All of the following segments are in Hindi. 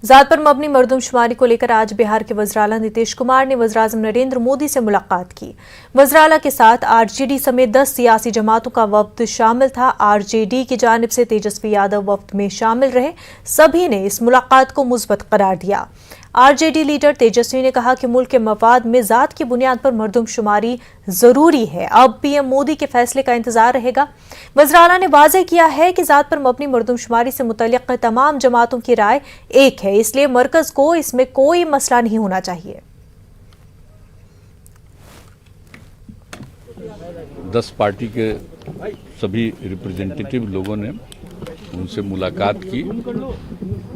जात पर मबनी मरदमशुमारी को लेकर आज बिहार के वज़ीर-ए-आला नीतीश कुमार ने वज़ीर-ए-आज़म नरेंद्र मोदी से मुलाकात की। वज़ीर-ए-आला के साथ आरजेडी समेत 10 सियासी जमातों का वफ्द शामिल था। आरजेडी की जानिब से तेजस्वी यादव वफ्द में शामिल रहे। सभी ने इस मुलाकात को मुस्बत करार दिया। आरजेडी लीडर तेजस्वी ने कहा कि मुल्क के मफाद में जात की बुनियाद पर मरदमशुमारी जरूरी है। अब पीएम मोदी के फैसले का इंतजार रहेगा। वज़ीर-ए-आला ने वाज़ेह किया है कि जात पर मबनी मरदमशुमारी से मुतल्लिक़ तमाम जमातों की राय एक है, इसलिए मरकज को इसमें कोई मसला नहीं होना चाहिए। 10 पार्टी के सभी रिप्रेजेंटेटिव लोगों ने उनसे मुलाकात की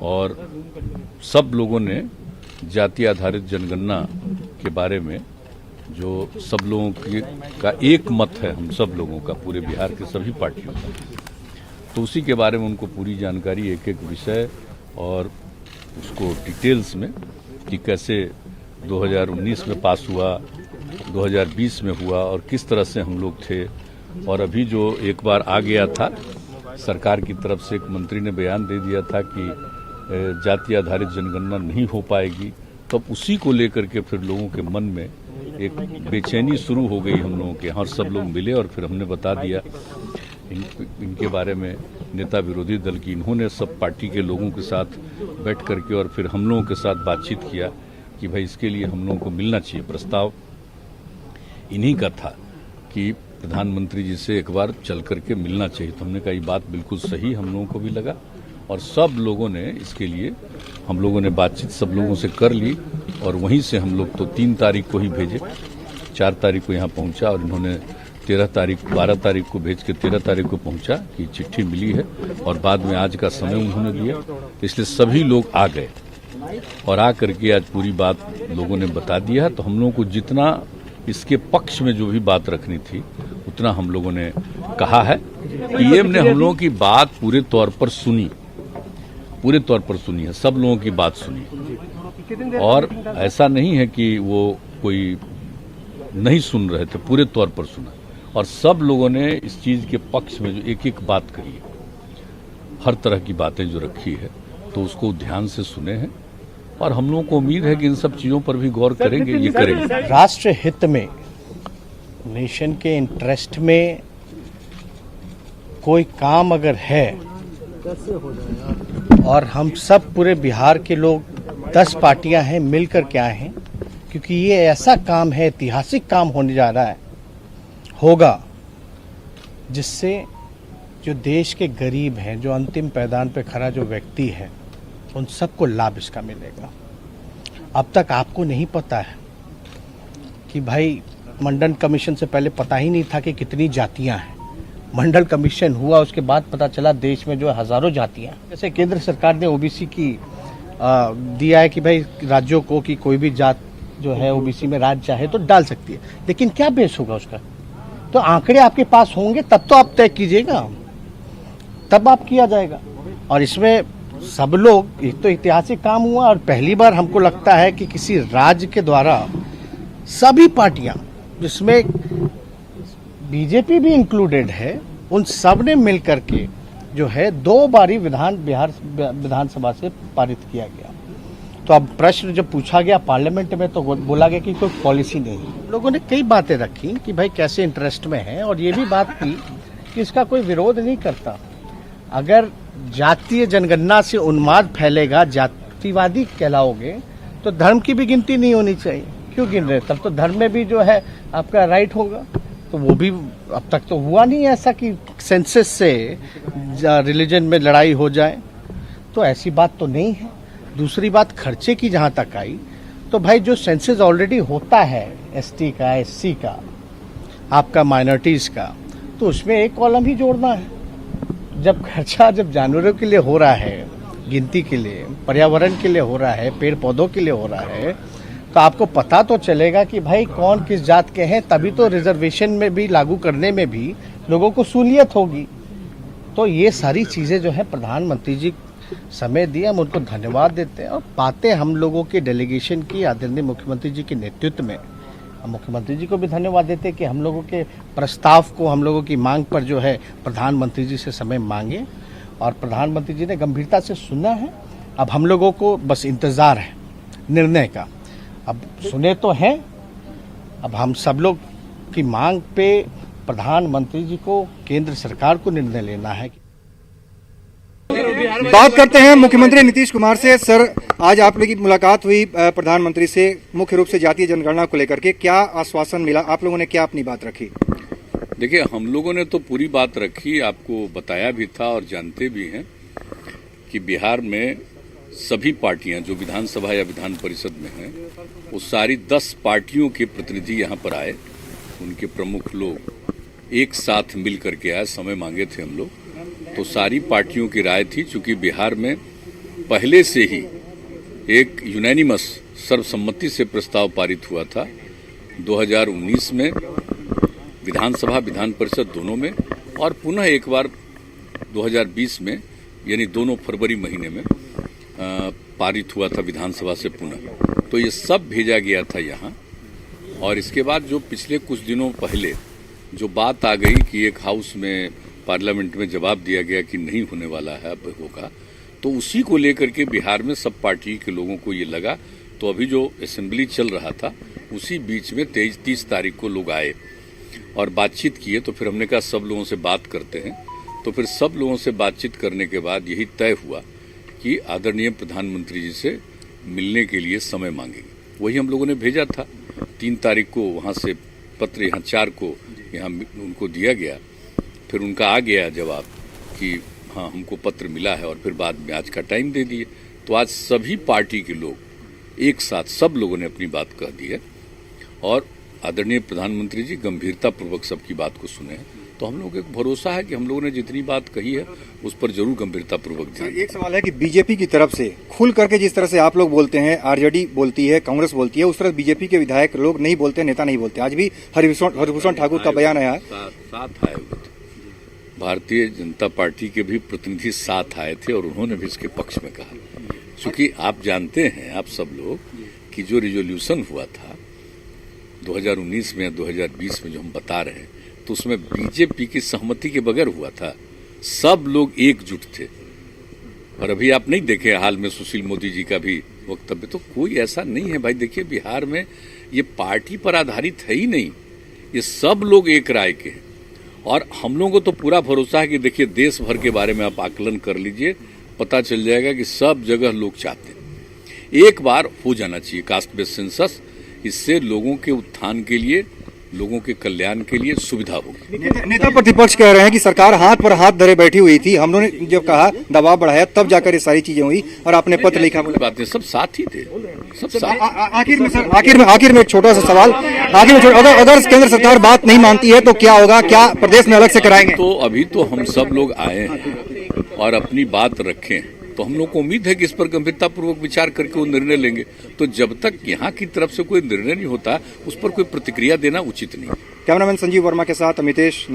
और सब लोगों ने जाति आधारित जनगणना के बारे में जो सब लोगों का एक मत है, हम सब लोगों का, पूरे बिहार के सभी पार्टियों का, तो उसी के बारे में उनको पूरी जानकारी, एक एक विषय और उसको डिटेल्स में कि कैसे 2019 में पास हुआ, 2020 में हुआ और किस तरह से हम लोग थे। और अभी जो एक बार आ गया था, सरकार की तरफ से एक मंत्री ने बयान दे दिया था कि जाति आधारित जनगणना नहीं हो पाएगी, तो उसी को लेकर के फिर लोगों के मन में एक बेचैनी शुरू हो गई हम लोगों के। और सब लोग मिले और फिर हमने बता दिया इनके बारे में नेता विरोधी दल की, इन्होंने सब पार्टी के लोगों के साथ बैठ करके और फिर हम लोगों के साथ बातचीत किया कि भाई इसके लिए हम लोगों को मिलना चाहिए। प्रस्ताव इन्हीं का था कि प्रधानमंत्री जी से एक बार चल करके मिलना चाहिए। तो हमने कहा ये बात बिल्कुल सही हम लोगों को भी लगा और सब लोगों ने इसके लिए हम लोगों ने बातचीत सब लोगों से कर ली और वहीं से हम लोग तो 3 तारीख को ही भेजे, 4 तारीख को यहाँ पहुँचा और इन्होंने 12 तारीख को भेज के 13 तारीख को पहुँचा कि चिट्ठी मिली है और बाद में आज का समय उन्होंने दिया। इसलिए सभी लोग आ गए और आ करके आज पूरी बात लोगों ने बता दिया। तो हम लोगों को जितना इसके पक्ष में जो भी बात रखनी थी उतना हम लोगों ने कहा है। पीएम ने हम लोगों की बात पूरे तौर पर सुनी है, सब लोगों की बात सुनी और ऐसा नहीं है कि वो कोई नहीं सुन रहे थे, पूरे तौर पर सुना और सब लोगों ने इस चीज के पक्ष में जो एक एक बात कही है, हर तरह की बातें जो रखी है, तो उसको ध्यान से सुने हैं और हम लोगों को उम्मीद है कि इन सब चीजों पर भी गौर करेंगे, ये करेंगे। राष्ट्र हित में, नेशन के इंटरेस्ट में कोई काम अगर है और हम सब पूरे बिहार के लोग 10 पार्टियां हैं मिल कर के आए हैं, क्योंकि ये ऐसा काम है, ऐतिहासिक काम होने जा रहा है, होगा जिससे जो देश के गरीब हैं, जो अंतिम पैदान पे खड़ा जो व्यक्ति है, उन सबको लाभ इसका मिलेगा। अब तक आपको नहीं पता है कि भाई मंडल कमीशन से पहले पता ही नहीं था कि कितनी जातियां हैं। मंडल कमीशन हुआ, उसके बाद पता चला देश में जो हजारों जातियां हैं। जैसे केंद्र सरकार ने ओबीसी की दिया है कि भाई राज्यों को कि कोई भी जात जो है ओबीसी में राज्य चाहे तो डाल सकती है, लेकिन क्या बेस होगा उसका? तो आंकड़े आपके पास होंगे तब तो आप तय कीजिएगा, तब आप किया जाएगा। और इसमें सब लोग, एक तो ऐतिहासिक काम हुआ और पहली बार हमको लगता है कि किसी राज्य के द्वारा सभी पार्टियां, जिसमें बीजेपी भी इंक्लूडेड है, उन सब ने मिल करके जो है 2 बारी बिहार विधानसभा से पारित किया गया। तो अब प्रश्न जब पूछा गया पार्लियामेंट में तो बोला गया कि कोई पॉलिसी नहीं है। लोगों ने कई बातें रखी कि भाई कैसे इंटरेस्ट में है और ये भी बात की कि इसका कोई विरोध नहीं करता। अगर जातीय जनगणना से उन्माद फैलेगा, जातिवादी कहलाओगे, तो धर्म की भी गिनती नहीं होनी चाहिए। क्यों गिन रहे? तब तो धर्म में भी जो है आपका राइट होगा। तो वो भी अब तक तो हुआ नहीं ऐसा कि सेंसस से रिलीजन में लड़ाई हो जाए, तो ऐसी बात तो नहीं है। दूसरी बात खर्चे की जहाँ तक आई, तो भाई जो सेंसस ऑलरेडी होता है एसटी का, एससी का, आपका माइनॉरिटीज़ का, तो उसमें एक कॉलम ही जोड़ना है। जब खर्चा जब जानवरों के लिए हो रहा है, गिनती के लिए, पर्यावरण के लिए हो रहा है, पेड़ पौधों के लिए हो रहा है, तो आपको पता तो चलेगा कि भाई कौन किस जात के हैं, तभी तो रिजर्वेशन में भी लागू करने में भी लोगों को सहूलियत होगी। तो ये सारी चीज़ें जो है प्रधानमंत्री जी समय दिया, हम उनको धन्यवाद देते हैं। और बातें हम लोगों के डेलीगेशन की आदरणीय मुख्यमंत्री जी के नेतृत्व में, हम मुख्यमंत्री जी को भी धन्यवाद देते हैं कि हम लोगों के प्रस्ताव को, हम लोगों की मांग पर जो है प्रधानमंत्री जी से समय मांगे और प्रधानमंत्री जी ने गंभीरता से सुना है अब हम लोगों को बस इंतजार है निर्णय का। अब सुने तो हैं, अब हम सब लोग की मांग पे प्रधानमंत्री जी को, केंद्र सरकार को निर्णय लेना है। बात करते हैं मुख्यमंत्री नीतीश कुमार से। सर, आज आप लोगों की मुलाकात हुई प्रधानमंत्री से, मुख्य रूप से जातीय जनगणना को लेकर के, क्या आश्वासन मिला? आप लोगों ने क्या अपनी बात रखी? देखिए, हम लोगों ने तो पूरी बात रखी, आपको बताया भी था और जानते भी हैं कि बिहार में सभी पार्टियां जो विधानसभा या विधान परिषद में हैं, वो सारी 10 पार्टियों के प्रतिनिधि यहाँ पर आए। उनके प्रमुख लोग एक साथ मिल करके आए, समय मांगे थे हम लोग, तो सारी पार्टियों की राय थी। चूंकि बिहार में पहले से ही एक यूनानिमस सर्वसम्मति से प्रस्ताव पारित हुआ था 2019 में, विधानसभा विधान परिषद दोनों में, और पुनः एक बार 2020 में, यानी दोनों फरवरी महीने में पारित हुआ था विधानसभा से पुनः। तो ये सब भेजा गया था यहाँ। और इसके बाद जो पिछले कुछ दिनों पहले जो बात आ गई कि एक हाउस में, पार्लियामेंट में जवाब दिया गया कि नहीं होने वाला है, अब होगा, तो उसी को लेकर के बिहार में सब पार्टी के लोगों को ये लगा। तो अभी जो असेंबली चल रहा था उसी बीच में 30 तारीख को लोग आए और बातचीत किए। तो फिर हमने कहा सब लोगों से बात करते हैं। तो फिर सब लोगों से बातचीत करने के बाद यही तय हुआ कि आदरणीय प्रधानमंत्री जी से मिलने के लिए समय मांगेंगे। वही हम लोगों ने भेजा था। 3 तारीख को वहां से पत्र, यहाँ 4 को यहाँ उनको दिया गया। फिर उनका आ गया जवाब कि हाँ, हमको पत्र मिला है, और फिर बाद में आज का टाइम दे दिए। तो आज सभी पार्टी के लोग एक साथ, सब लोगों ने अपनी बात कह दी है और आदरणीय प्रधानमंत्री जी गंभीरता पूर्वक सबकी बात को सुने हैं। तो हम लोगों को एक भरोसा है कि हम लोगों ने जितनी बात कही है उस पर जरूर गंभीरता पूर्वक ध्यान। एक सवाल है कि बीजेपी की तरफ से खुल करके जिस तरह से आप लोग बोलते हैं, आरजेडी बोलती है, कांग्रेस बोलती है, उस तरह बीजेपी के विधायक लोग नहीं बोलते, नेता नहीं बोलते। आज भी हरिभूषण ठाकुर का बयान आया है, साथ आए हुए थे, भारतीय जनता पार्टी के भी प्रतिनिधि साथ आए थे और उन्होंने भी इसके पक्ष में कहा। क्योंकि आप जानते हैं, आप सब लोग, कि जो रिजोल्यूशन हुआ था 2019 में या 2020 में जो हम बता रहे हैं, तो उसमें बीजेपी की सहमति के बगैर हुआ था। सब लोग एकजुट थे। और अभी आप नहीं देखे हाल में सुशील मोदी जी का भी वक्तव्य, तो कोई ऐसा नहीं है भाई। देखिए, बिहार में ये पार्टी पर आधारित है ही नहीं, ये सब लोग एक राय के हैं। और हम लोगों को तो पूरा भरोसा है कि देखिए, देश भर के बारे में आप आकलन कर लीजिए, पता चल जाएगा कि सब जगह लोग चाहते हैं। एक बार हो जाना चाहिए कास्ट बेस्ड सेंसस। इससे लोगों के उत्थान के लिए, लोगों के कल्याण के लिए सुविधा होगी। नेता प्रतिपक्ष कह रहे हैं कि सरकार हाथ पर हाथ धरे बैठी हुई थी, हम लोगों ने जब कहा, दबाव बढ़ाया, तब जाकर ये सारी चीजें हुई और आपने पत्र लिखा। बातें सब साथ ही थे, सब साथ। आखिर में सर, आखिर में एक छोटा सा सवाल, अगर केंद्र सरकार बात नहीं मानती है तो क्या होगा? क्या प्रदेश में अलग से कराएंगे? तो अभी तो हम सब लोग आए हैं और अपनी बात रखें, तो हम लोग को उम्मीद है कि इस पर गंभीरता पूर्वक विचार करके वो निर्णय लेंगे। तो जब तक यहाँ की तरफ से कोई निर्णय नहीं होता, उस पर कोई प्रतिक्रिया देना उचित नहीं। कैमरामैन संजीव वर्मा के साथ अमितेश।